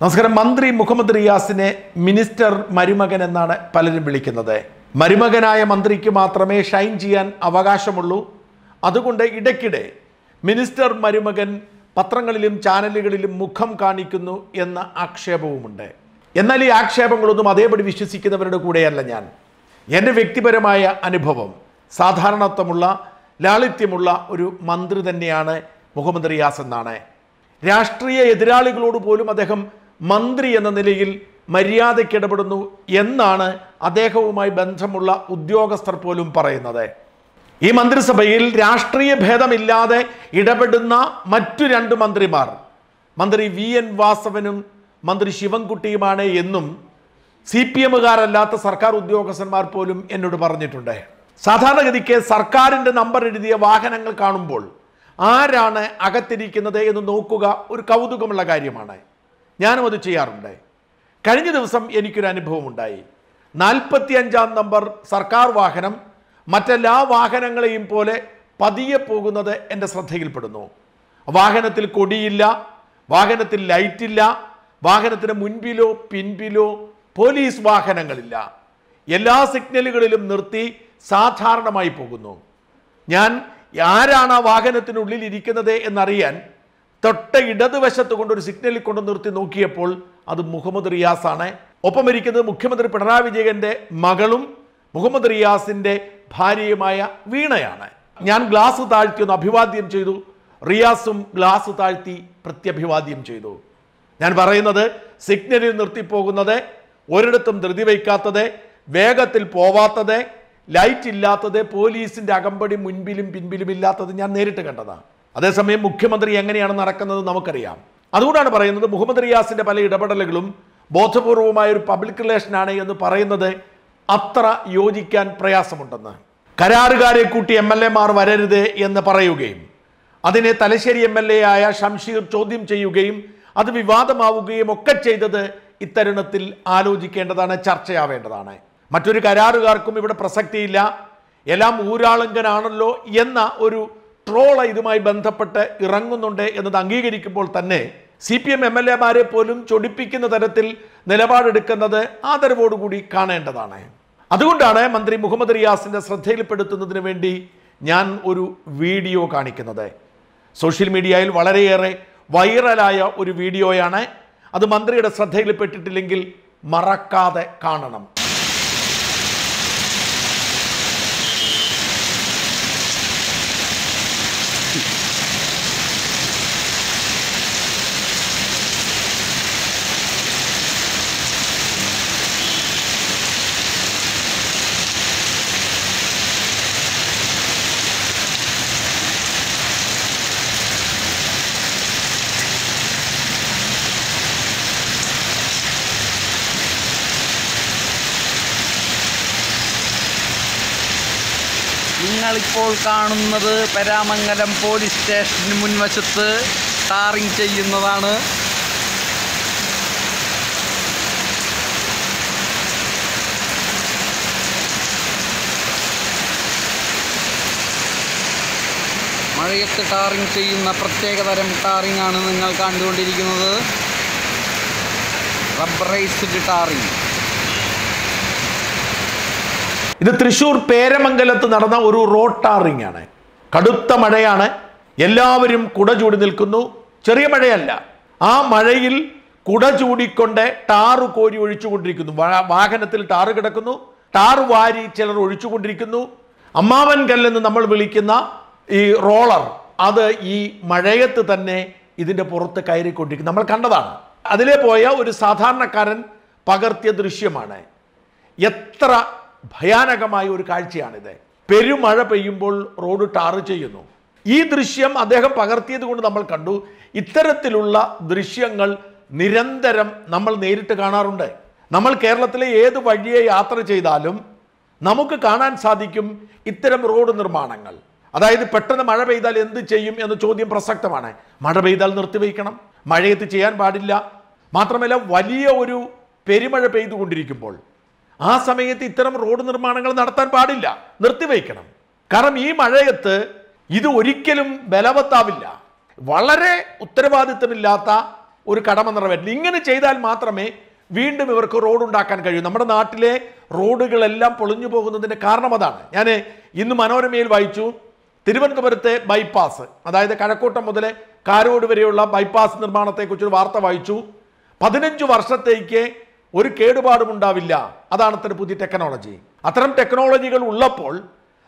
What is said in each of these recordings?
നമസ്കാരം. മന്ത്രി മുഹമ്മദ് റിയാസിനെ മിനിസ്റ്റർ മരുമകൻ എന്നാണ് പലരും വിളിക്കുന്നത്. മരുമകനായ മന്ത്രിക്ക് മാത്രമേ ഷൈൻ ചെയ്യാൻ അവകാശമുള്ളൂ. അതുകൊണ്ട് ഇടയ്ക്കിടെ മിനിസ്റ്റർ മരുമകൻ പത്രങ്ങളിലും ചാനലുകളിലും മുഖം കാണിക്കുന്നു എന്ന ആക്ഷേപവുമുണ്ട്. എന്നാൽ ഈ ആക്ഷേപങ്ങളൊന്നും അതേപടി വിശ്വസിക്കുന്നവരുടെ കൂടെയല്ല ഞാൻ. എൻ്റെ വ്യക്തിപരമായ അനുഭവം, സാധാരണത്വമുള്ള ലാളിത്യമുള്ള ഒരു മന്ത്രി തന്നെയാണ് മുഹമ്മദ് റിയാസ് എന്നാണ്. രാഷ്ട്രീയ എതിരാളികളോട് പോലും അദ്ദേഹം മന്ത്രി എന്ന നിലയിൽ മര്യാദയ്ക്ക് ഇടപെടുന്നു എന്നാണ് അദ്ദേഹവുമായി ബന്ധമുള്ള ഉദ്യോഗസ്ഥർ പോലും പറയുന്നത്. ഈ മന്ത്രിസഭയിൽ രാഷ്ട്രീയ ഭേദമില്ലാതെ ഇടപെടുന്ന മറ്റു രണ്ട് മന്ത്രിമാർ മന്ത്രി VN വാസവനും മന്ത്രി ശിവൻകുട്ടിയുമാണ് എന്നും CPM-കാരല്ലാത്ത സർക്കാർ ഉദ്യോഗസ്ഥന്മാർ പോലും എന്നോട് പറഞ്ഞിട്ടുണ്ട്. സാധാരണഗതിക്ക് സർക്കാരിൻ്റെ നമ്പർ എഴുതിയ വാഹനങ്ങൾ കാണുമ്പോൾ ആരാണ് അകത്തിരിക്കുന്നത് എന്ന് നോക്കുക ഒരു കൗതുകമുള്ള കാര്യമാണ്. ഞാനും അത് ചെയ്യാറുണ്ട്. കഴിഞ്ഞ ദിവസം എനിക്കൊരു അനുഭവം ഉണ്ടായി. 45-ാം നമ്പർ സർക്കാർ വാഹനം മറ്റെല്ലാ വാഹനങ്ങളെയും പോലെ പതിയെ പോകുന്നത് എൻ്റെ ശ്രദ്ധയിൽപ്പെടുന്നു. വാഹനത്തിൽ കൊടിയില്ല, വാഹനത്തിൽ ലൈറ്റില്ല, വാഹനത്തിന് മുൻപിലോ പിൻപിലോ പോലീസ് വാഹനങ്ങളില്ല. എല്ലാ സിഗ്നലുകളിലും നിർത്തി സാധാരണമായി പോകുന്നു. ഞാൻ ആരാണ് ആ വാഹനത്തിനുള്ളിൽ ഇരിക്കുന്നത് എന്നറിയാൻ തൊട്ട ഇടതുവശത്ത് കൊണ്ടൊരു സിഗ്നലിൽ കൊണ്ട് നിർത്തി നോക്കിയപ്പോൾ അത് മുഹമ്മദ് റിയാസാണ്. ഒപ്പം ഇരിക്കുന്നത് മുഖ്യമന്ത്രി പിണറായി വിജയന്റെ മകളും മുഹമ്മദ് റിയാസിന്റെ ഭാര്യയുമായ വീണയാണ്. ഞാൻ ഗ്ലാസ് താഴ്ത്തി ഒന്ന് അഭിവാദ്യം ചെയ്തു. റിയാസും ഗ്ലാസ് താഴ്ത്തി പ്രത്യഭിവാദ്യം ചെയ്തു. ഞാൻ പറയുന്നത് സിഗ്നലിൽ നിർത്തിപ്പോകുന്നത്, ഒരിടത്തും ധൃതി വയ്ക്കാത്തത്, വേഗത്തിൽ പോവാത്തത്, ലൈറ്റ് ഇല്ലാത്തത്, പോലീസിന്റെ അകമ്പടി മുൻപിലും പിൻപിലും ഇല്ലാത്തത് ഞാൻ നേരിട്ട് കണ്ടതാണ്. അതേസമയം മുഖ്യമന്ത്രി എങ്ങനെയാണ് നടക്കുന്നത് നമുക്കറിയാം. അതുകൊണ്ടാണ് പറയുന്നത് മുഹമ്മദ് റിയാസിന്റെ പല ഇടപെടലുകളും ബോധപൂർവമായ ഒരു പബ്ലിക് റിലേഷനാണ് എന്ന് പറയുന്നത് അത്ര യോജിക്കാൻ പ്രയാസമുണ്ടെന്ന്. കരാറുകാരെ കൂട്ടി MLA-മാർ വരരുത് എന്ന് പറയുകയും അതിനെ തലശ്ശേരി MLA ആയ ഷംഷീർ ചോദ്യം ചെയ്യുകയും അത് വിവാദമാവുകയും ഒക്കെ ചെയ്തത് ഇത്തരുണത്തിൽ ആലോചിക്കേണ്ടതാണ്, ചർച്ചയാവേണ്ടതാണ്. മറ്റൊരു കരാറുകാർക്കും ഇവിടെ പ്രസക്തിയില്ല, എല്ലാം ഊരാളുങ്കനാണല്ലോ എന്ന ഒരു ട്രോള ഇതുമായി ബന്ധപ്പെട്ട് ഇറങ്ങുന്നുണ്ട് എന്നത് അംഗീകരിക്കുമ്പോൾ തന്നെ CPM MLA-മാരെ പോലും ചൊടിപ്പിക്കുന്ന തരത്തിൽ നിലപാടെടുക്കുന്നത് ആദരവോടുകൂടി കാണേണ്ടതാണ്. അതുകൊണ്ടാണ് മന്ത്രി മുഹമ്മദ് റിയാസിന്റെ ശ്രദ്ധയിൽപ്പെടുത്തുന്നതിന് വേണ്ടി ഞാൻ ഒരു വീഡിയോ കാണിക്കുന്നത്. സോഷ്യൽ മീഡിയയിൽ വളരെയേറെ വൈറലായ ഒരു വീഡിയോയാണ്. അത് മന്ത്രിയുടെ ശ്രദ്ധയിൽപ്പെട്ടിട്ടില്ലെങ്കിൽ മറക്കാതെ കാണണം. നിങ്ങളിപ്പോൾ കാണുന്നത് പെരാമംഗലം പോലീസ് സ്റ്റേഷന് മുൻവശത്ത് ടാറിംഗ് ചെയ്യുന്നതാണ്. മഴയത്ത് ടാറിംഗ് ചെയ്യുന്ന പ്രത്യേകതരം ടാറിംഗ് ആണ് നിങ്ങൾ കണ്ടുകൊണ്ടിരിക്കുന്നത്. Rubberised tarring. ഇത് തൃശ്ശൂർ പേരമംഗലത്ത് നടന്ന ഒരു റോഡ് ടാറിംഗ് ആണ്. കടുത്ത മഴയാണ്, എല്ലാവരും കുട ചൂടി നിൽക്കുന്നു. ചെറിയ മഴയല്ല, ആ മഴയിൽ കുട ചൂടിക്കൊണ്ട് ടാറ് കോരി ഒഴിച്ചുകൊണ്ടിരിക്കുന്നു. വാഹനത്തിൽ ടാറ് കിടക്കുന്നു, ടാറ് വാരി ചിലർ ഒഴിച്ചുകൊണ്ടിരിക്കുന്നു. അമ്മാവൻ കല്ലെന്ന് നമ്മൾ വിളിക്കുന്ന ഈ റോളർ അത് ഈ മഴയത്ത് തന്നെ ഇതിൻ്റെ പുറത്ത് കയറിക്കൊണ്ടിരിക്കുന്നു. നമ്മൾ കണ്ടതാണ്. അതിലെ പോയ ഒരു സാധാരണക്കാരൻ പകർത്തിയ ദൃശ്യമാണ്. എത്ര ഭയാനകമായ ഒരു കാഴ്ചയാണിത്. പെരുമഴ പെയ്യുമ്പോൾ റോഡ് ടാറ് ചെയ്യുന്നു. ഈ ദൃശ്യം അദ്ദേഹം പകർത്തിയത് കൊണ്ട് നമ്മൾ കണ്ടു. ഇത്തരത്തിലുള്ള ദൃശ്യങ്ങൾ നിരന്തരം നമ്മൾ നേരിട്ട് കാണാറുണ്ട്. നമ്മൾ കേരളത്തിലെ ഏത് വഴിയെ യാത്ര ചെയ്താലും നമുക്ക് കാണാൻ സാധിക്കും ഇത്തരം റോഡ് നിർമ്മാണങ്ങൾ. അതായത് പെട്ടെന്ന് മഴ പെയ്താൽ എന്ത് ചെയ്യും എന്ന ചോദ്യം പ്രസക്തമാണ്. മഴ പെയ്താൽ നിർത്തിവയ്ക്കണം, മഴയത്ത് ചെയ്യാൻ പാടില്ല. മാത്രമല്ല വലിയ ഒരു പെരുമഴ പെയ്തുകൊണ്ടിരിക്കുമ്പോൾ ആ സമയത്ത് ഇത്തരം റോഡ് നിർമ്മാണങ്ങൾ നടത്താൻ പാടില്ല, നിർത്തിവയ്ക്കണം. കാരണം ഈ മഴയത്ത് ഇത് ഒരിക്കലും ബലവത്താവില്ല. വളരെ ഉത്തരവാദിത്തമില്ലാത്ത ഒരു കടമ നിറവേറ്റില്ല. ഇങ്ങനെ ചെയ്താൽ മാത്രമേ വീണ്ടും ഇവർക്ക് റോഡ് ഉണ്ടാക്കാൻ കഴിയൂ. നമ്മുടെ നാട്ടിലെ റോഡുകളെല്ലാം പൊളിഞ്ഞു പോകുന്നതിൻ്റെ കാരണം അതാണ്. ഞാൻ ഇന്ന് മനോരമയിൽ വായിച്ചു, തിരുവനന്തപുരത്തെ ബൈപ്പാസ്, അതായത് കഴക്കൂട്ടം മുതൽ കാരോട് വരെയുള്ള ബൈപ്പാസ് നിർമ്മാണത്തെക്കുറിച്ചൊരു വാർത്ത വായിച്ചു. 15 വർഷത്തേക്ക് ഒരു കേടുപാടും ഉണ്ടാവില്ല. അതാണ് അത്തരം പുതിയ ടെക്നോളജി. അത്തരം ടെക്നോളജികൾ ഉള്ളപ്പോൾ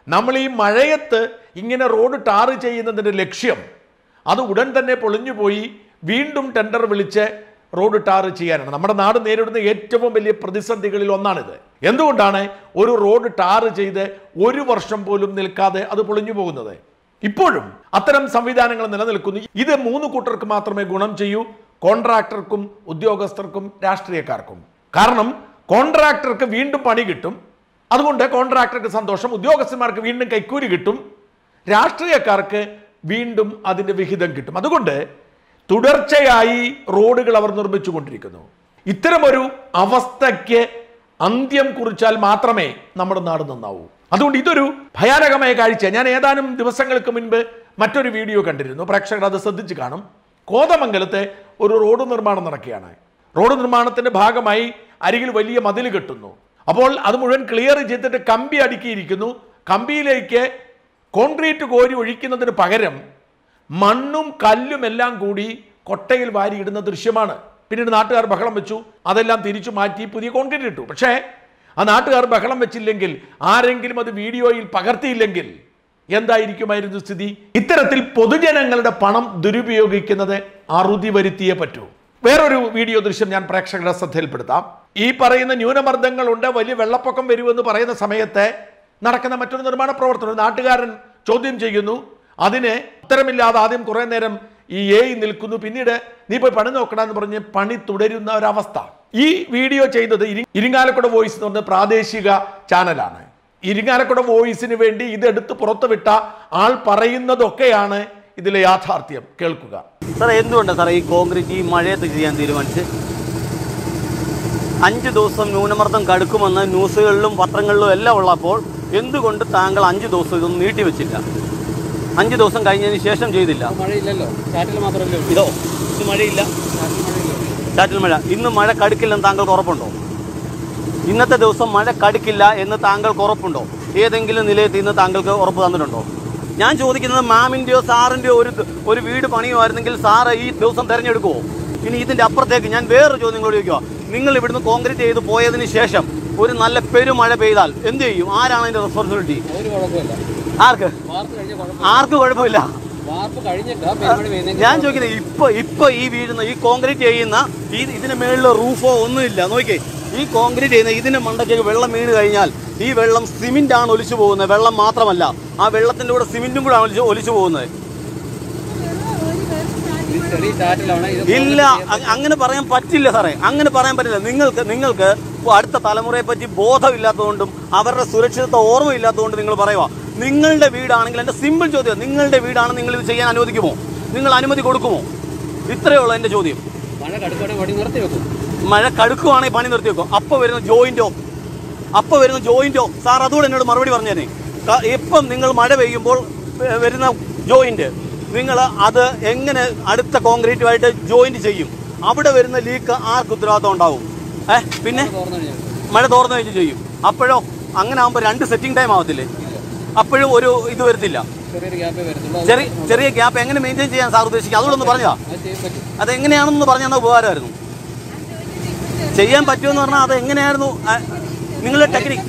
നമ്മൾ ഈ മഴയത്ത് ഇങ്ങനെ റോഡ് ടാർ ചെയ്യുന്നതിൻ്റെ ലക്ഷ്യം അത് ഉടൻ തന്നെ പൊളിഞ്ഞുപോയി വീണ്ടും ടെൻഡർ വിളിച്ച് റോഡ് ടാർ ചെയ്യാനാണ്. നമ്മുടെ നാട് നേരിടുന്ന ഏറ്റവും വലിയ പ്രതിസന്ധികളിൽ ഒന്നാണിത്. എന്തുകൊണ്ടാണ് ഒരു റോഡ് ടാർ ചെയ്ത് 1 വർഷം പോലും നിൽക്കാതെ അത് പൊളിഞ്ഞു പോകുന്നത്? ഇപ്പോഴും അത്തരം സംവിധാനങ്ങൾ നിലനിൽക്കുന്നു. ഇത് 3 കൂട്ടർക്ക് മാത്രമേ ഗുണം ചെയ്യൂ: കോൺട്രാക്ടർക്കും, ഉദ്യോഗസ്ഥർക്കും, രാഷ്ട്രീയക്കാർക്കും. കാരണം കോൺട്രാക്ടർക്ക് വീണ്ടും പണി കിട്ടും, അതുകൊണ്ട് കോൺട്രാക്ടർക്ക് സന്തോഷം, ഉദ്യോഗസ്ഥന്മാർക്ക് വീണ്ടും കൈക്കൂലി കിട്ടും, രാഷ്ട്രീയക്കാർക്ക് വീണ്ടും അതിൻ്റെ വിഹിതം കിട്ടും. അതുകൊണ്ട് തുടർച്ചയായി റോഡുകൾ അവർ നിർമ്മിച്ചു കൊണ്ടിരിക്കുന്നു. ഇത്തരമൊരു അവസ്ഥയ്ക്ക് അന്ത്യം കുറിച്ചാൽ മാത്രമേ നമ്മുടെ നാട് നന്നാവൂ. അതുകൊണ്ട് ഇതൊരു ഭയാനകമായ കാഴ്ച. ഞാൻ ഏതാനും ദിവസങ്ങൾക്ക് മുൻപ് മറ്റൊരു വീഡിയോ കണ്ടിരുന്നു, പ്രേക്ഷകർ അത് ശ്രദ്ധിച്ച് കാണും. കോതമംഗലത്തെ ഒരു റോഡ് നിർമ്മാണം നടക്കുകയാണ്. റോഡ് നിർമ്മാണത്തിന്റെ ഭാഗമായി അരികിൽ വലിയ മതിൽ കെട്ടുന്നു. അപ്പോൾ അത് മുഴുവൻ ക്ലിയർ ചെയ്തിട്ട് കമ്പി അടുക്കിയിരിക്കുന്നു. കമ്പിയിലേക്ക് കോൺക്രീറ്റ് കോരി ഒഴിക്കുന്നതിന് പകരം മണ്ണും കല്ലും എല്ലാം കൂടി കൊട്ടയിൽ വാരിയിടുന്ന ദൃശ്യമാണ്. പിന്നീട് നാട്ടുകാർ ബഹളം വെച്ചു, അതെല്ലാം തിരിച്ചു മാറ്റി പുതിയ കോൺക്രീറ്റ് ഇട്ടു. പക്ഷേ ആ നാട്ടുകാർ ബഹളം വെച്ചില്ലെങ്കിൽ, ആരെങ്കിലും അത് വീഡിയോയിൽ പകർത്തിയില്ലെങ്കിൽ എന്തായിരിക്കുമായിരുന്നു സ്ഥിതി? ഇത്തരത്തിൽ പൊതുജനങ്ങളുടെ പണം ദുരുപയോഗിക്കുന്നത് അറുതി വരുത്തിയേ പറ്റൂ. വേറൊരു വീഡിയോ ദൃശ്യം ഞാൻ പ്രേക്ഷകരുടെ ശ്രദ്ധയിൽപ്പെടുത്താം. ഈ പറയുന്ന ന്യൂനമർദ്ദങ്ങളുണ്ട്, വലിയ വെള്ളപ്പൊക്കം വരുമെന്ന് പറയുന്ന സമയത്ത് നടക്കുന്ന മറ്റൊരു നിർമ്മാണ പ്രവർത്തനം നാട്ടുകാരൻ ചോദ്യം ചെയ്യുന്നു. അതിന് ഉത്തരമില്ലാതെ ആദ്യം കുറേ നേരം ഈ നിൽക്കുന്നു, പിന്നീട് നീ പോയി പണി നോക്കണമെന്ന് പറഞ്ഞ് പണി തുടരുന്ന ഒരവസ്ഥ. ഈ വീഡിയോ ചെയ്തത് ഇരിങ്ങാലക്കുട വോയിസ് എന്ന് പറഞ്ഞ പ്രാദേശിക ചാനലാണ്. ഇരിങ്ങാലക്കുട വോയിസിന് വേണ്ടി ഇതെടുത്ത് പുറത്തുവിട്ട ആൾ പറയുന്നതൊക്കെയാണ് ഇതിലെ യാഥാർത്ഥ്യം. കേൾക്കുക. സാർ, എന്തുകൊണ്ടാണ് സാർ ഈ കോൺക്രീറ്റ് ഈ മഴയത്ത് ചെയ്യാൻ തീരുമാനിച്ച്? 5 ദിവസം ന്യൂനമർദ്ദം കടുക്കുമെന്ന് ന്യൂസുകളിലും പത്രങ്ങളിലും എല്ലാം ഉള്ളപ്പോൾ എന്തുകൊണ്ട് താങ്കൾ 5 ദിവസം ഇതൊന്നും നീട്ടിവെച്ചില്ല? 5 ദിവസം കഴിഞ്ഞതിന് ശേഷം ചെയ്തില്ല. മഴയില്ലല്ലോ, ചാറ്റിൽ മാത്രമല്ലോ. ഇത് മഴയില്ല, ചാറ്റിൽ മഴ. ഇന്ന് മഴ കടുക്കില്ലെന്ന് താങ്കൾക്ക് ഉറപ്പുണ്ടോ? ഇന്നത്തെ ദിവസം മഴ കടുക്കില്ല എന്ന് താങ്കൾക്ക് ഉറപ്പുണ്ടോ? ഏതെങ്കിലും നിലയത്തിൽ നിന്ന് താങ്കൾക്ക് ഉറപ്പ് തന്നിട്ടുണ്ടോ? ഞാൻ ചോദിക്കുന്നത്, മാമിൻ്റെയോ സാറിൻ്റെയോ ഒരു വീട് പണിയുമായിരുന്നെങ്കിൽ സാറ് ഈ ദിവസം തിരഞ്ഞെടുക്കുമോ? ഇനി ഇതിൻ്റെ അപ്പുറത്തേക്ക് ഞാൻ വേറൊരു ചോദ്യം കൂടി ചോദിക്കുക. നിങ്ങൾ ഇവിടുന്ന് കോൺക്രീറ്റ് ചെയ്ത് പോയതിന് ശേഷം ഒരു നല്ല പെരുമഴ പെയ്താൽ എന്ത് ചെയ്യും? ആരാണ് അതിൻ്റെ റെസ്പോൺസിബിലിറ്റി? ആർക്ക് കുഴപ്പമില്ല. ഞാൻ ചോദിക്കുന്നത്, ഇപ്പൊ ഈ വീഴുന്ന ഈ കോൺക്രീറ്റ് ചെയ്യുന്ന ഇതിന് മേളിൽ റൂഫോ ഒന്നുമില്ല. നോക്കിയേ, ഈ കോൺക്രീറ്റ് ചെയ്യുന്ന ഇതിന് മണ്ടയ്ക്ക് വെള്ളം വീണ് കഴിഞ്ഞാൽ ഈ വെള്ളം സിമെന്റാണ് ഒലിച്ചു പോകുന്നത്. വെള്ളം മാത്രമല്ല, ആ വെള്ളത്തിന്റെ കൂടെ സിമെന്റും കൂടെ ഒലിച്ചു പോകുന്നത്. ഇല്ല, അങ്ങനെ പറയാൻ പറ്റില്ല സാറേ, അങ്ങനെ പറയാൻ പറ്റില്ല. നിങ്ങൾക്ക് അടുത്ത തലമുറയെ പറ്റി ബോധമില്ലാത്തതുകൊണ്ടും അവരുടെ സുരക്ഷിതത്വ ഓർമ്മയില്ലാത്തതുകൊണ്ട് നിങ്ങൾ പറയുക. നിങ്ങളുടെ വീടാണെങ്കിൽ, എൻ്റെ സിമ്പിൾ ചോദ്യം, നിങ്ങളുടെ വീടാണ്, നിങ്ങൾ ഇത് ചെയ്യാൻ അനുവദിക്കുമോ? നിങ്ങൾ അനുമതി കൊടുക്കുമോ? ഇത്രയേ ഉള്ളൂ എൻ്റെ ചോദ്യം. മഴ കടുക്കുവാണെങ്കിൽ പണി നിർത്തി വെക്കും. അപ്പോൾ വരുന്ന ജോയിന്റോ സാർ, അതുകൂടെ എന്നോട് മറുപടി പറഞ്ഞു തന്നെ. ഇപ്പം നിങ്ങൾ മഴ പെയ്യുമ്പോൾ വരുന്ന ജോയിന്റ്, നിങ്ങൾ അത് എങ്ങനെ അടുത്ത കോൺക്രീറ്റുമായിട്ട് ജോയിന്റ് ചെയ്യും? അവിടെ വരുന്ന ലീക്ക് ആർക്ക് ഉത്തരവാദിത്വം ഉണ്ടാവും? പിന്നെ മഴ തോർന്നു കഴിഞ്ഞ് ചെയ്യും. അപ്പോഴോ അങ്ങനെ ആകുമ്പോൾ 2 സെറ്റിംഗ് ടൈം ആവത്തില്ലേ? അപ്പോഴും ഒരു ഇത് വരത്തില്ല, ചെറിയ ഗ്യാപ്പ് എങ്ങനെ മെയിൻറ്റെയിൻ ചെയ്യാൻ സാർ ഉദ്ദേശിക്കുക? അതുകൂടെ ഒന്ന് പറഞ്ഞാ, അതെങ്ങനെയാണെന്ന് പറഞ്ഞാൽ ഉപകാരമായിരുന്നു. ചെയ്യാൻ പറ്റുമെന്ന് പറഞ്ഞാൽ അത് എങ്ങനെയായിരുന്നു നിങ്ങളുടെ ടെക്നിക്ക്?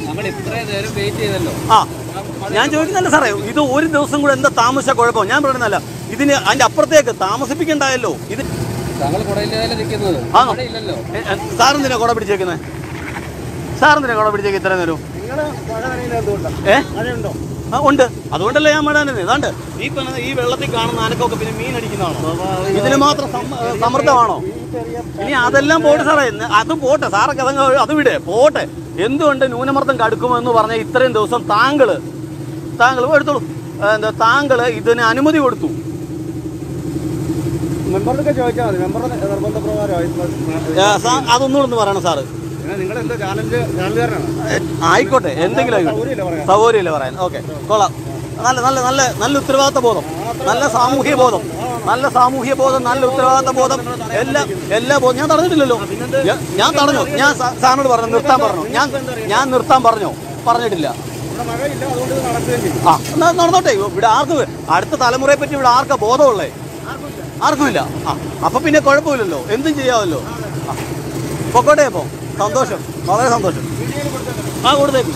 ആ, ഞാൻ ചോദിക്കുന്നല്ല സാറേ, ഇത് ഒരു ദിവസം കൂടെ എന്താ താമസിച്ച കുഴപ്പം? ഞാൻ പറയുന്നതല്ല, ഇതിന് അതിന്റെ അപ്പുറത്തേക്ക് താമസിപ്പിക്കണ്ടായല്ലോ. ഇത് സാറെന്തിനാ കുട പിടിച്ചേക്കുന്നത്? സാറെന്തിനാ കുട പിടിച്ചേക്ക് ഇത്ര നേരം? ഉണ്ട്, അതുകൊണ്ടല്ലേ ഞാൻ മഴ തന്നെ. ഏതാണ്ട് ഈ വെള്ളത്തിൽ കാണുന്ന അനക്കൊക്കെ പിന്നെ മീൻ അടിക്കുന്നതാണോ? ഇതിന് മാത്രം സമൃദ്ധമാണോ? ഇനി അതെല്ലാം പോട്ടെ സാറേ, അത് പോട്ടെ സാറൊക്കെ അത് വിടെ പോട്ടെ. എന്തുകൊണ്ട് ന്യൂനമർദ്ദം കടുക്കുമെന്ന് പറഞ്ഞാൽ ഇത്രയും ദിവസം താങ്കൾ എടുത്തോളൂ, താങ്കൾ ഇതിന് അനുമതി കൊടുത്തു. മെമ്പറൊക്കെ ചോദിച്ചാൽ മതി, മെമ്പറുടെ നിർബന്ധപ്രകാരം. അതൊന്നുകൂടെ പറയണം സാറ്. ചാനലുകാരനാണ്. ആയിക്കോട്ടെ, എന്തെങ്കിലും ആയിക്കോട്ടെ, സൗകര്യമില്ല പറയാൻ. ഓക്കെ, കൊള്ളാം. നല്ല നല്ല നല്ല നല്ല ഉത്തരവാദിത്ത ബോധം, നല്ല സാമൂഹ്യ ബോധം, നല്ല ഉത്തരവാദിത്ത ബോധം, എല്ലാ ബോധം. ഞാൻ തടഞ്ഞിട്ടില്ലല്ലോ. ഞാൻ തടഞ്ഞു. ഞാൻ സാറിനോട് പറഞ്ഞു നിർത്താൻ പറഞ്ഞു. ഞാൻ നിർത്താൻ പറഞ്ഞിട്ടില്ല. എന്നാ നടന്നോട്ടെ. ഇവിടെ ആർക്കും അടുത്ത തലമുറയെ പറ്റി ഇവിടെ ആർക്കാ ബോധമുള്ളേ? ആർക്കുമില്ല. അപ്പൊ പിന്നെ കുഴപ്പമില്ലല്ലോ, എന്തും ചെയ്യാമല്ലോ. പൊക്കോട്ടെ. അപ്പോൾ സന്തോഷം, വളരെ സന്തോഷം. കൊടുത്തേക്കും.